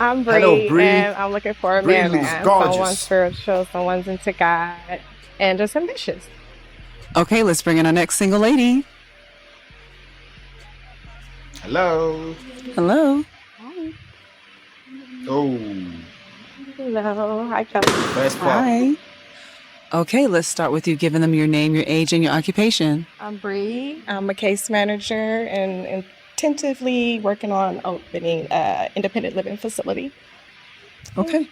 I'm Hello, Bree, Bree. and I'm looking for a Bree man, looks man. Someone gorgeous. spiritual, someone's into God, and just ambitious. Okay, let's bring in our next single lady. Hello. Hello. Hi. Oh, Hello. Hi, Kelly. first part. Hi. Okay, let's start with you giving them your name, your age, and your occupation. I'm Bree. I'm a case manager and tentatively working on opening an independent living facility. Okay.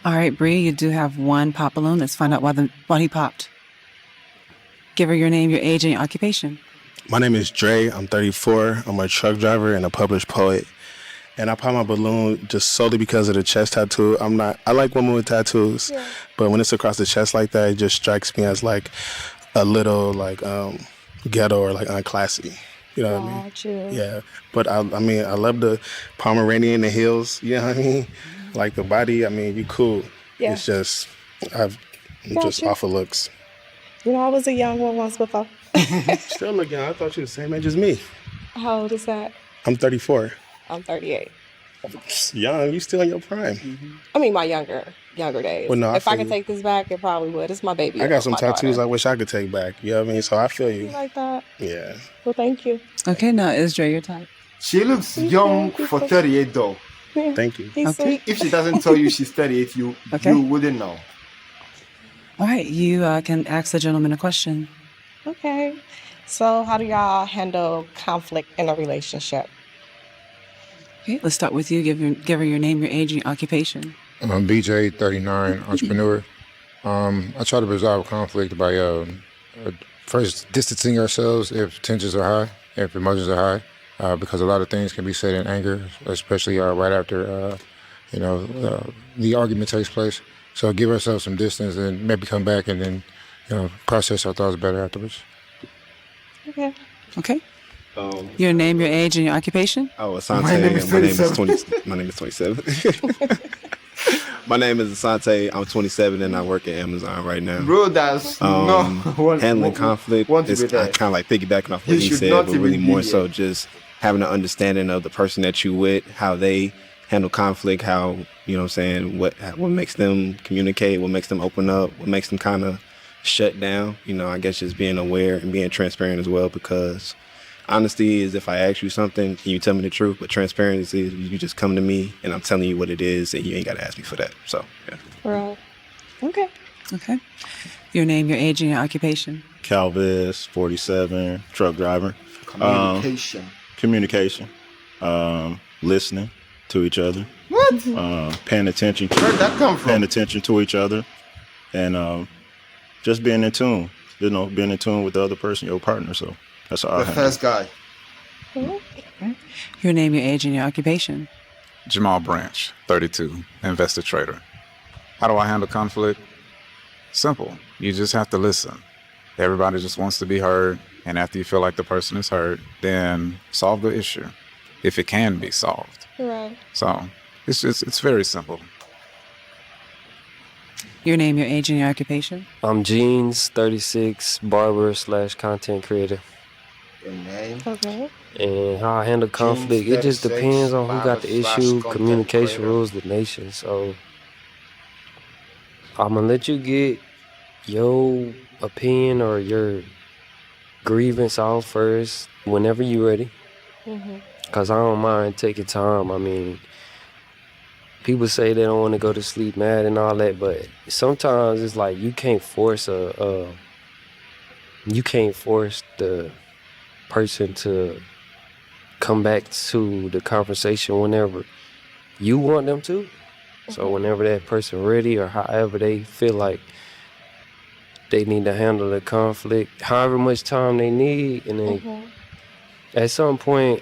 All right, Bree, you do have one pop balloon. Let's find out why he popped. Give her your name, your age, and your occupation. My name is Dre. I'm 34. I'm a truck driver and a published poet. And I pop my balloon just solely because of the chest tattoo. I like women with tattoos, but when it's across the chest like that, it just strikes me as like a little like ghetto or like unclassy. You know what I mean? Gotcha. Yeah. But I mean, I love the Pomeranian, the heels. You know what I mean? Like the body. I mean, you cool. Yeah. It's just I'm just Gotcha. off of looks. You know, I was a young one once before. Still look young. I thought you were the same age as me. How old is that? I'm 34. I'm 38. Young, you still in your prime. I mean, my younger days. Well, no, I if I feel could you. take this back, it probably would. It's my baby. I got some my tattoos daughter. I wish I could take back. You know what I mean? So I feel you. You like that? Yeah. Well, thank you. Okay, now is Dre your type? She looks young for 38 though. Yeah. Thank you. He's Okay. sweet. If she doesn't tell you she's 38, you wouldn't know. All right, you can ask the gentleman a question. Okay. So, how do y'all handle conflict in a relationship? Okay, let's start with you. Give her your name, your age, and your occupation. I'm BJ, 39, entrepreneur. I try to resolve conflict by first distancing ourselves if tensions are high, if emotions are high, because a lot of things can be said in anger, especially right after the argument takes place. So give ourselves some distance and maybe come back and then process our thoughts better afterwards. Okay. Okay. Your name, your age, and your occupation. Oh, Asante. My name is My name is 27. My name is 27. My name is Asante. I'm 27 and I work at Amazon right now. Bro, that's Handling conflict. Want to It's be there. kind of like piggybacking off what You he should said, not but even really be more here. so just having an understanding of the person that you with, how they handle conflict, how, you know what I'm saying, what makes them communicate, what makes them open up, what makes them kind of shut down. You know, I guess just being aware and being transparent as well, because honesty is if I ask you something and you tell me the truth, but transparency is you just come to me and I'm telling you what it is and you ain't got to ask me for that. So, yeah. Right. Okay. Okay. Your name, your age, and your occupation. Calvis, 47, truck driver. Communication. Communication, listening to each other, What? paying attention Where'd that come from? paying attention to each other, and just being in tune. You know, being in tune with the other person, your partner. So that's all I The have. first guy. Your name, your age, and your occupation. Jamal Branch, 32, investor trader. How do I handle conflict? Simple. You just have to listen. Everybody just wants to be heard, and after you feel like the person is heard, then solve the issue, if it can be solved. Right. So it's very simple. Your name, your age, and your occupation. I'm Jeans, 36, barber / content creator. Your name. Okay. And how I handle conflict, it just 36, depends on who got the barber / issue. content Communication creator. rules the nation. So I'm gonna let you get your opinion or your grievance off first whenever you're ready. Cause I don't mind taking time. I mean, people say they don't want to go to sleep mad and all that, but sometimes it's like you can't force the person to come back to the conversation whenever you want them to. So whenever that person ready or however they feel like they need to handle the conflict, however much time they need, and then at some point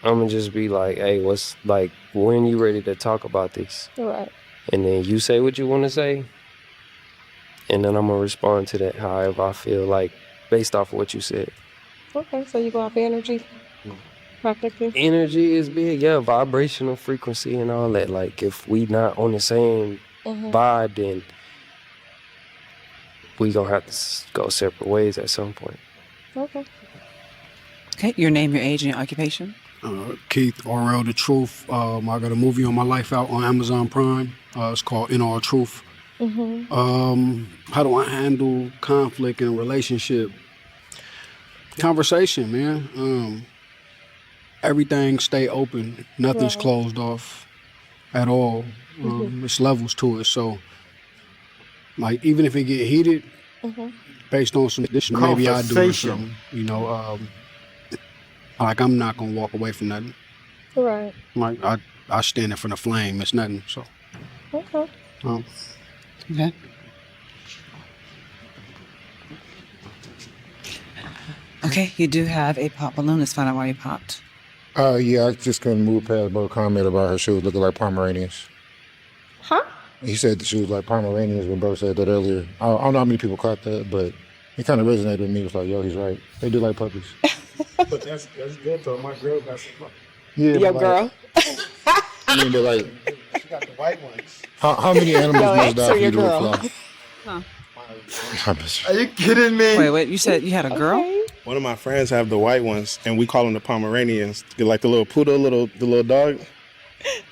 I'm gonna just be like, hey, what's like, when you ready to talk about this? Right. And then you say what you want to say, and then I'm gonna respond to that however I feel like based off of what you said. Okay. So you go off energy, practically. Energy is big, yeah, vibrational frequency and all that. Like if we not on the same vibe, then we gonna have to go separate ways at some point. Okay. Okay. Your name, your age, and your occupation. Keith Orrell, The Truth. I got a movie on my life out on Amazon Prime. It's called In All Truth. How do I handle conflict in a relationship? Conversation, man. Everything stay open. Nothing's Right. closed off at all. There's levels to it. So, like, even if it get heated, based on some condition, maybe I do or Conversation. something. You know, like I'm not gonna walk away from nothing. Right. Like I stand in front of flame. It's nothing. So, Okay. Okay. Okay, you do have a pop balloon. Let's find out why you popped. Yeah, I just couldn't move past Bo's comment about her shoes looking like Pomeranians. Huh? He said the shoes like Pomeranians when Bro said that earlier. I don't know how many people caught that, but it kind of resonated with me. It's like, yo, he's right. They do like puppies. but that's good though. My girl got some. Yeah, Your but girl. I mean, but like, She got the white ones. how many animals Your must ex die or for you your to look girl? fly? Are you kidding me? Wait, you said you had a girl? Okay. One of my friends have the white ones, and we call them the Pomeranians. They're like the little poodle, the little dog.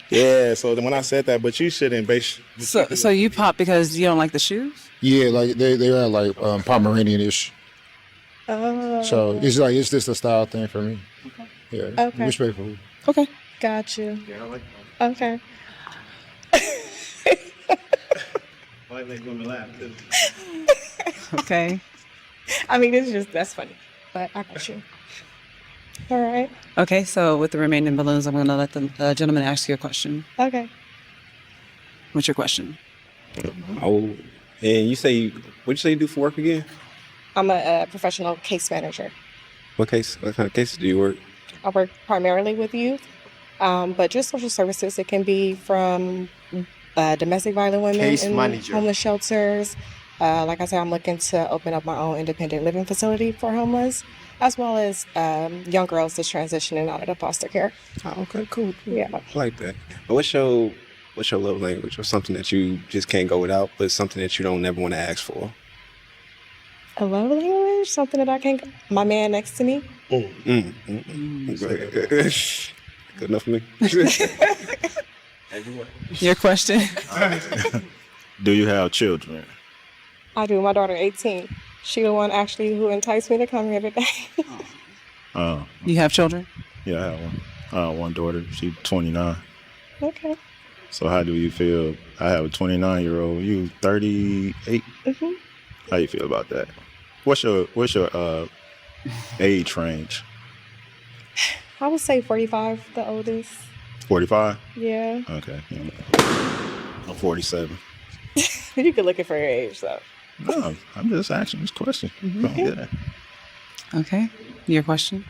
Yeah. So then when I said that, but you shouldn't base. So you popped because you don't like the shoes? Yeah, like they are like Pomeranian-ish. Oh. So it's like it's just a style thing for me. Yeah, Okay. respectful. Okay. Got you. Okay. Might make women laugh. Okay. I mean, that's funny, but I got you. All right. Okay, so with the remaining balloons, I'm going to let the gentleman ask you a question. Okay. What's your question? Oh, and you say what'd you say you do for work again? I'm a professional case manager. What case? What kind of cases do you work? I work primarily with youth, but just social services. It can be from domestic violent women Case in manager. homeless shelters. Like I said, I'm looking to open up my own independent living facility for homeless, as well as young girls that's transitioning out of the foster care. Oh, okay, cool. Yeah. I like that. But what's your love language, or something that you just can't go without, but something that you don't never want to ask for? A love language, something that I can't. My man next to me. Good enough for me. Your question? Do you have children? I do. My daughter, 18. She the one actually who enticed me to come here today. You have children? Yeah, I have one daughter. She's 29. Okay. So how do you feel? I have a 29-year-old. You 38. How you feel about that? What's your age range? I would say 45, the oldest. 45. Yeah. Okay. Yeah. I'm 47. You could look it for your age, though. No, I'm just asking this question. Yeah. Okay. Your question?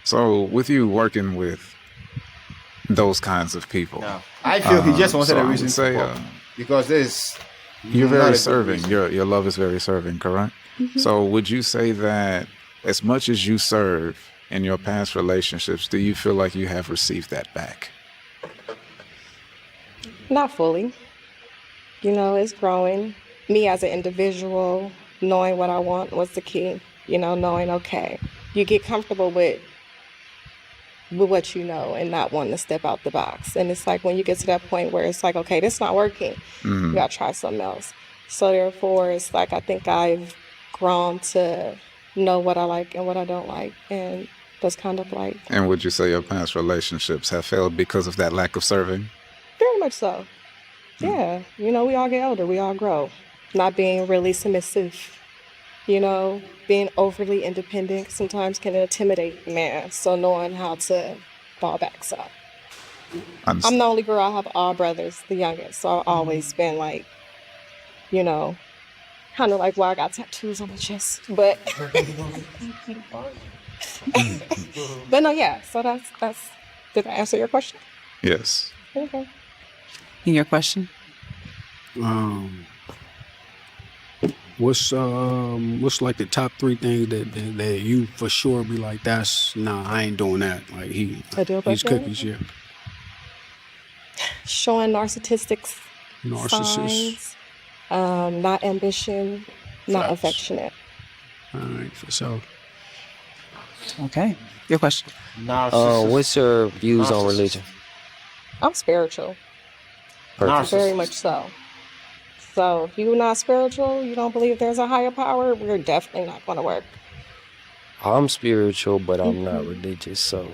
So, with you working with those kinds of people, No. I feel he just wanted so a I would reason say, to pop. Because there's you're not a very good serving. reason. Your love is very serving, correct? So, would you say that as much as you serve in your past relationships, do you feel like you have received that back? Not fully. You know, it's growing. Me as an individual, knowing what I want was the key. You know, knowing, okay, you get comfortable with what you know and not wanting to step out the box. And it's like when you get to that point where it's like, okay, this not working. You gotta try something else. So therefore, it's like I think I've grown to know what I like and what I don't like. And that's kind of like And would you say your past relationships have failed because of that lack of serving? very much so. Yeah. You know, we all get older, we all grow. Not being really submissive, you know, being overly independent sometimes can intimidate a man. So knowing how to fall back. So I'm the only girl. I have all brothers, the youngest. So I've always been like, you know, kind of like why I got tattoos on my chest. But but no, yeah. So that's did I answer your question? Yes. Okay. And your question? What's like the top 3 things that you for sure be like, I ain't doing that. Like A deal he's breaker? cookies, yeah. Showing narcissistic Narcissist. signs, not ambition, not Facts. affectionate. All right, for so. Okay. Your question. What's your views on religion? I'm spiritual, Perfect. very much so. So if you're not spiritual, you don't believe there's a higher power, we're definitely not going to work. I'm spiritual, but I'm not religious, so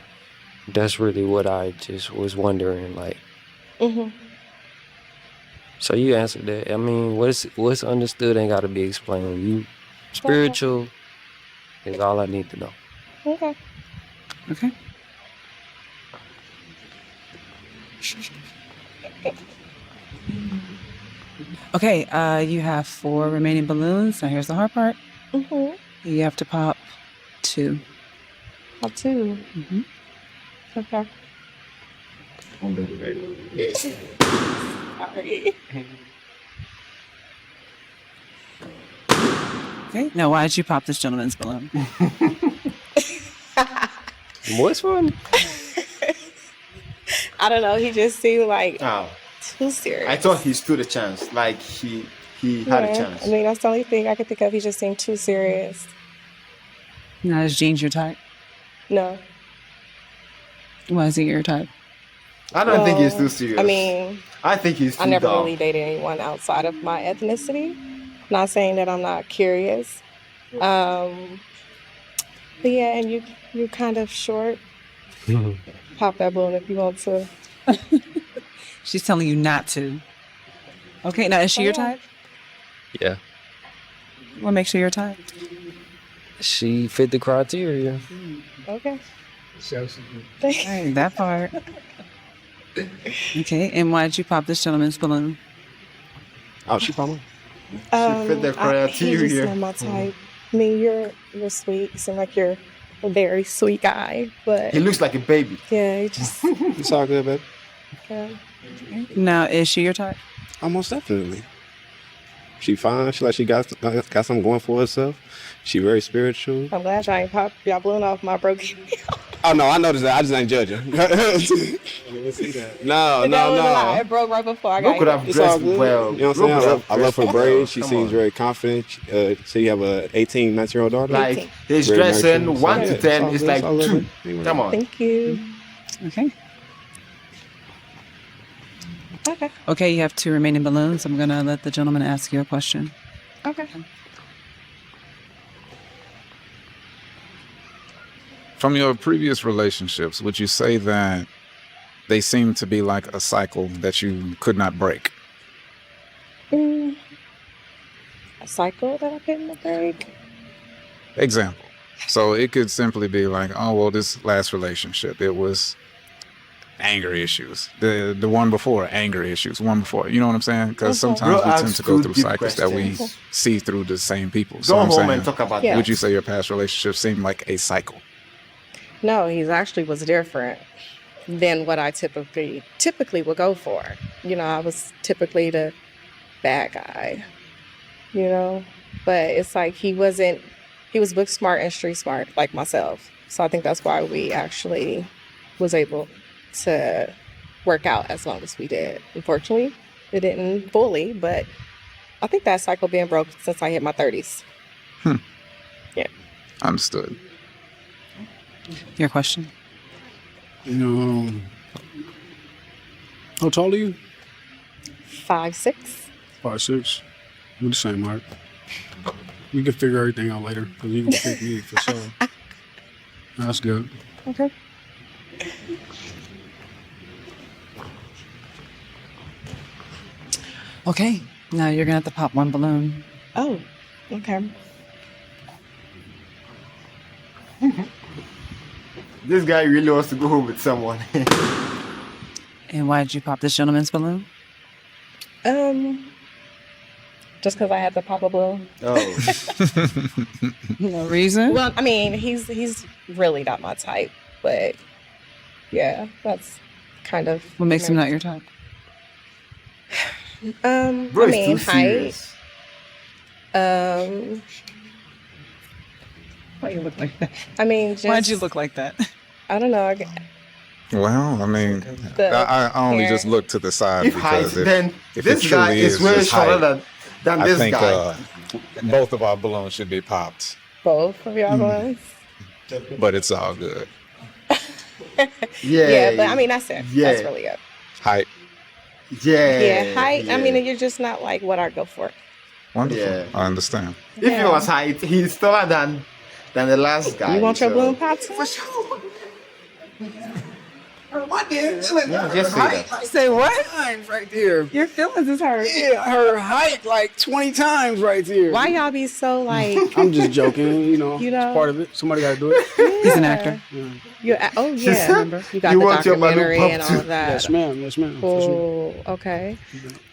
that's really what I just was wondering. Like, Hmm. so you answered that. I mean, what's understood ain't got to be explained. You spiritual is all I need to know. Okay. Okay. Okay, you have 4 remaining balloons. Now here's the hard part. Hmm. You have to pop 2. Up to. Mm-hmm. Okay. Sorry. Okay. Now, why did you pop this gentleman's balloon? What's funny? I don't know. He just seemed like Oh, too serious. I thought he stood a chance. Like he had a Yeah, chance. I mean, that's the only thing I could think of. He just seemed too serious. Now, is Jeans your type? No. Why is he your type? I don't think he's Well, too serious. I mean, I think he's too I never dumb. really dated anyone outside of my ethnicity. Not saying that I'm not curious. But yeah, and you're kind of short. Pop that balloon if you want to. She's telling you not to. Okay, now is she your type? Yeah, What makes her your type? she fit the criteria. Okay. Hey, that part. Okay, and why did you pop this gentleman's balloon? Oh, she probably. fit the He's just criteria. not my type. I mean, you're sweet. You seem like you're a very sweet guy, but He looks like a baby. yeah, you just It's all good, babe. yeah. Now, is she your type? Almost definitely. She fine. She like she got something going for herself. She very spiritual. I'm glad y'all ain't pop y'all balloon off my broken. Oh no, I noticed that. I just ain't judging. No, no. It broke right before I Bro got could here. have It's all dressed good. well. You know what Bro I'm could saying? have I love her dressed braids. well. She Come seems on. very confident. So you have a 18, 19-year-old daughter? Like his Very dressing nurturing. 1 Yeah, to it's 10 all is good. like It's all 2. good. Come on. Thank you. Okay. Okay. Okay, you have 2 remaining balloons. I'm going to let the gentleman ask you a question. Okay. From your previous relationships, would you say that they seem to be like a cycle that you could not break? A cycle that I couldn't break. Example. So it could simply be like, oh, well, this last relationship, it was anger issues. The one before, anger issues. One before. You know what I'm saying? Because sometimes Bro we tend asks to go good through deep cycles that we questions. see through the same people. So Go I'm home saying, and talk about Yeah. that. would you say your past relationships seem like a cycle? No, he's actually was different than what I typically would go for. You know, I was typically the bad guy. You know, but it's like he was book smart and street smart like myself. So I think that's why we actually was able to work out as long as we did. Unfortunately, it didn't fully, but I think that cycle being broke since I hit my 30s. Yeah. Understood. Your question? How tall are you? 5'6". 5'6". We're the same height. We can figure everything out later because you can pick me for sure. That's good. Okay. Okay, now you're going to have to pop 1 balloon. Oh, okay. This guy really wants to go home with someone. And why did you pop this gentleman's balloon? Just because I had to pop a balloon. Oh. No reason? Well, I mean, he's really not my type, but yeah, that's kind of What makes him not your type? Bro I is mean, too height. serious. Why you look like that? I mean, just Why'd you look like that? I don't know. Well, I mean, The I only just hair. look to the side If height, because then if this it guy truly is way just shorter height, than I this think guy. both of our balloons should be popped. Both of y'all balloons. but it's all good. Yeah, but I mean, that's it. Yeah. That's really it. Height, Yeah. Yeah, height. I mean, yeah. you're just not like what I go for. wonderful. Yeah. I understand. If he was height, he's taller than the last guy. You want your so- balloon pops? For sure. Yeah, just say that. You say what? Times right there. Your feelings is hurt. Yeah, her height like 20 times right there. Why y'all be so like? I'm just joking, you know. You know? It's part of it. Somebody got to do it. He's an actor. Oh yeah, said, remember you got "You the want your balloon documentary pop and all too?" of that. Yes, ma'am. Yes, ma'am. For sure. Oh, okay.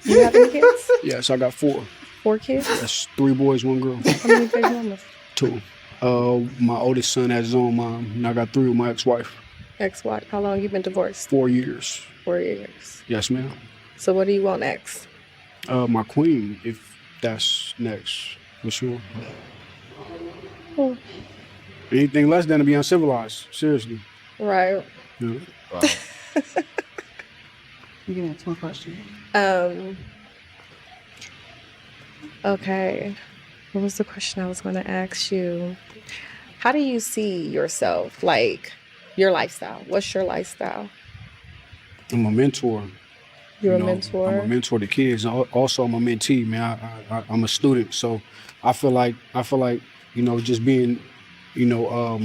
You have any kids? Yes, I got 4. 4 kids? That's 3 boys, 1 girl. How many baby mamas? 2. My oldest son has his own mom, and I got 3 with my ex-wife. Ex-wife. How long you been divorced? 4 years. 4 years. Yes, ma'am. So what do you want next? My queen, if that's next, for sure. Hmm. Anything less than to be uncivilized. Seriously. Right. Yeah. You can ask one question. Okay. What was the question I was going to ask you? How do you see yourself? Like your lifestyle. What's your lifestyle? I'm a mentor. You're You a know, mentor. I'm a mentor to kids. Also, I'm a mentee, man. I'm a student, so I feel like just being,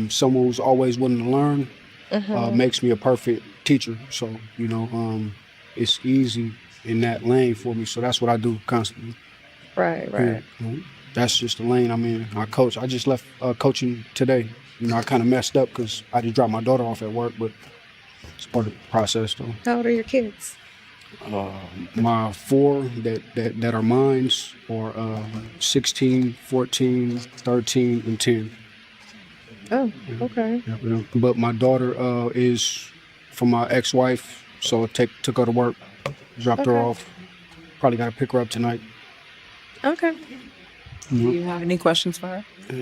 someone who's always willing to learn makes me a perfect teacher. So it's easy in that lane for me. So that's what I do constantly. Right. Yeah, that's just the lane I'm in. I coach. I just left coaching today. I kind of messed up because I just dropped my daughter off at work, but it's part of the process, though. How old are your kids? My 4 that are mines are 16, 14, 13, and 10. Oh, okay. Yeah. But my daughter is from my ex-wife, so I took her to work, dropped her Okay. off. Probably got to pick her up tonight. Okay. Do you have any questions for her? I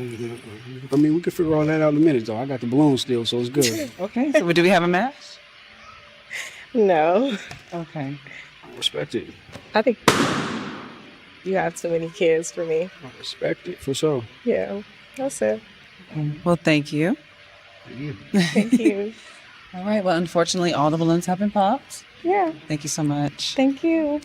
mean, we can figure all that out in a minute, though. I got the balloon still, so it's good. Okay. So do we have a match? No. Okay. I respect it. I think you have too many kids for me. I respect it, for sure. Yeah. That's it. Well, thank you. Thank you. All right. Well, unfortunately, all the balloons have been popped. Yeah. Thank you so much. Thank you.